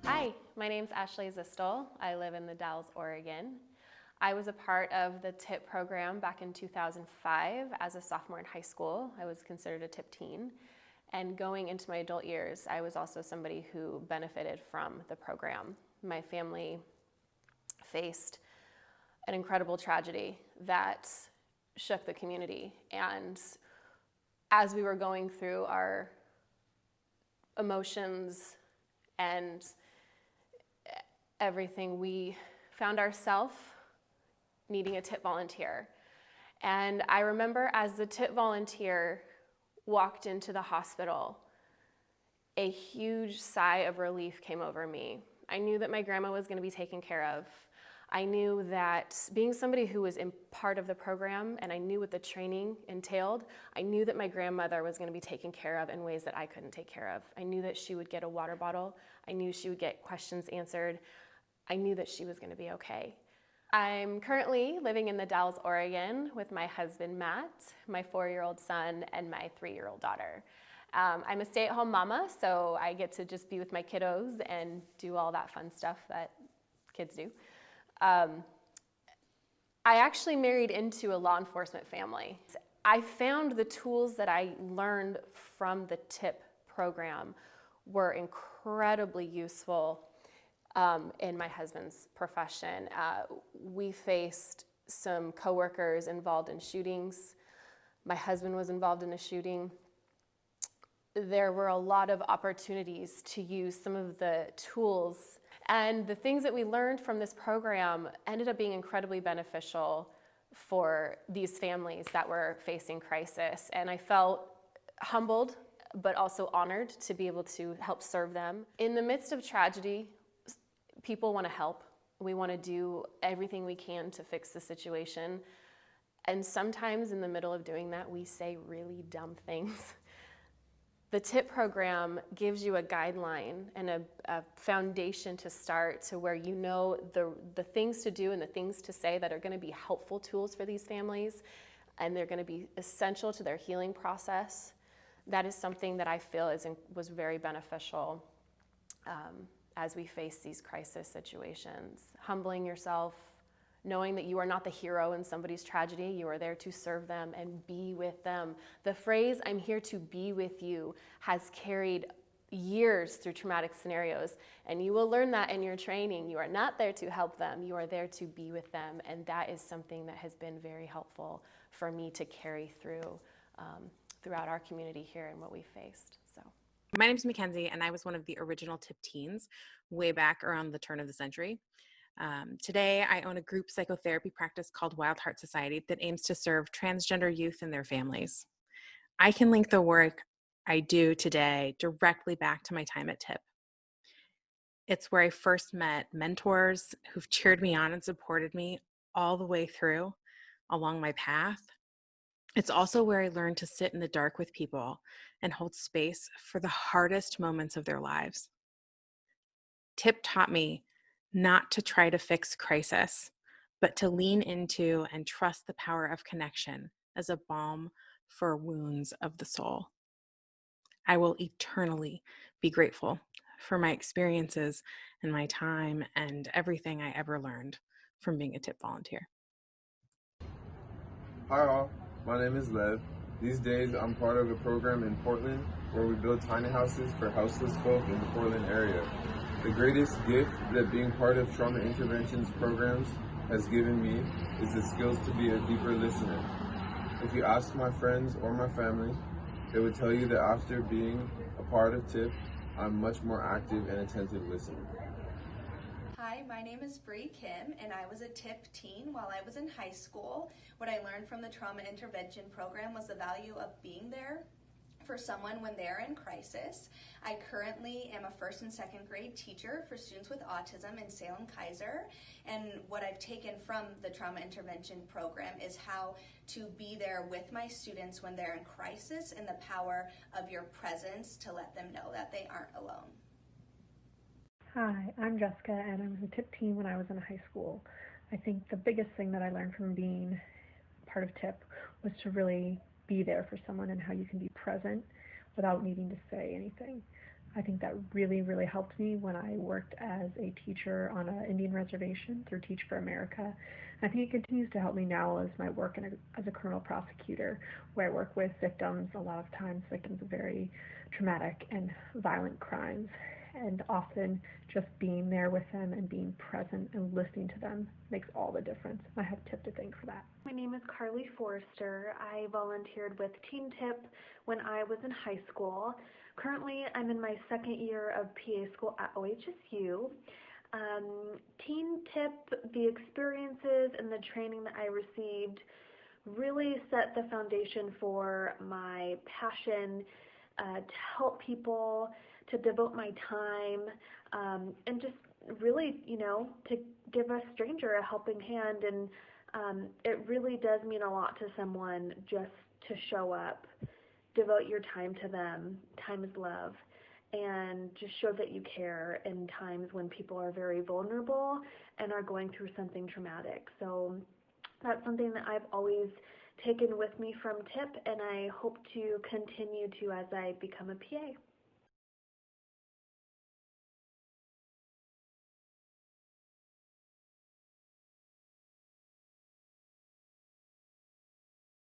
Hi, my name's Ashley Zistel. I live in the Dalles, Oregon. I was a part of the TIP program back in 2005 as a sophomore in high school. I was considered a TIPTeen. And going into my adult years, I was also somebody who benefited from the program. My family faced an incredible tragedy that shook the community. And as we were going through our emotions and everything, we found ourselves needing a TIP volunteer. And I remember as the TIP volunteer walked into the hospital, a huge sigh of relief came over me. I knew that my grandma was going to be taken care of. I knew that being somebody who was in part of the program, and I knew what the training entailed, I knew that my grandmother was going to be taken care of in ways that I couldn't take care of. I knew that she would get a water bottle. I knew she would get questions answered. I knew that she was going to be okay. I'm currently living in the Dalles, Oregon with my husband, Matt, my 4-year-old son, and my 3-year-old daughter. I'm a stay-at-home mama, so I get to just be with my kiddos and do all that fun stuff that kids do. I actually married into a law enforcement family. I found the tools that I learned from the TIP program were incredibly useful in my husband's profession. We faced some coworkers involved in shootings. My husband was involved in a shooting. There were a lot of opportunities to use some of the tools, and the things that we learned from this program ended up being incredibly beneficial for these families that were facing crisis. And I felt humbled, but also honored to be able to help serve them. In the midst of tragedy, people want to help. We want to do everything we can to fix the situation. And sometimes in the middle of doing that, we say really dumb things. The TIP program gives you a guideline and a foundation to start to where you know the things to do and the things to say that are going to be helpful tools for these families, and they're going to be essential to their healing process. That is something that I feel was very beneficial as we face these crisis situations. Humbling yourself, knowing that you are not the hero in somebody's tragedy, you are there to serve them and be with them. The phrase, "I'm here to be with you," has carried years through traumatic scenarios, and you will learn that in your training. You are not there to help them, you are there to be with them, and that is something that has been very helpful for me to carry through throughout our community here and what we faced. So. My name's Mackenzie, and I was one of the original TIPTeens way back around the turn of the century. Today, I own a group psychotherapy practice called Wild Heart Society that aims to serve transgender youth and their families. I can link the work I do today directly back to my time at TIP. It's where I first met mentors who've cheered me on and supported me all the way through along my path. It's also where I learned to sit in the dark with people and hold space for the hardest moments of their lives. TIP taught me not to try to fix crisis, but to lean into and trust the power of connection as a balm for wounds of the soul. I will eternally be grateful for my experiences and my time and everything I ever learned from being a TIP volunteer. Hi all, my name is Lev. These days I'm part of a program in Portland where we build tiny houses for houseless folk in the Portland area. The greatest gift that being part of trauma interventions programs has given me is the skills to be a deeper listener. If you ask my friends or my family, they would tell you that after being a part of TIP, I'm much more active and attentive listener. Hi, my name is Bree Kim, and I was a TIP-teen while I was in high school. What I learned from the trauma intervention program was the value of being there for someone when they're in crisis. I currently am a 1st and 2nd grade teacher for students with autism in Salem-Keizer, and what I've taken from the trauma intervention program is how to be there with my students when they're in crisis and the power of your presence to let them know that they aren't alone. Hi, I'm Jessica, and I was a TIP-teen when I was in high school. I think the biggest thing that I learned from being part of TIP was to really be there for someone and how you can be present without needing to say anything. I think that really, really helped me when I worked as a teacher on an Indian reservation through Teach for America. I think it continues to help me now as my work as a criminal prosecutor, where I work with victims, a lot of times victims of very traumatic and violent crimes. And often just being there with them and being present and listening to them makes all the difference. I have TIP to thank for that. My name is Carly Forrester. I volunteered with Teen TIP when I was in high school. Currently, I'm in my second year of PA school at OHSU. Teen TIP, the experiences and the training that I received really set the foundation for my passion to help people, to devote my time, and just really, to give a stranger a helping hand. And it really does mean a lot to someone just to show up, devote your time to them. Time is love. And just show that you care in times when people are very vulnerable and are going through something traumatic. So that's something that I've always taken with me from TIP, and I hope to continue to as I become a PA.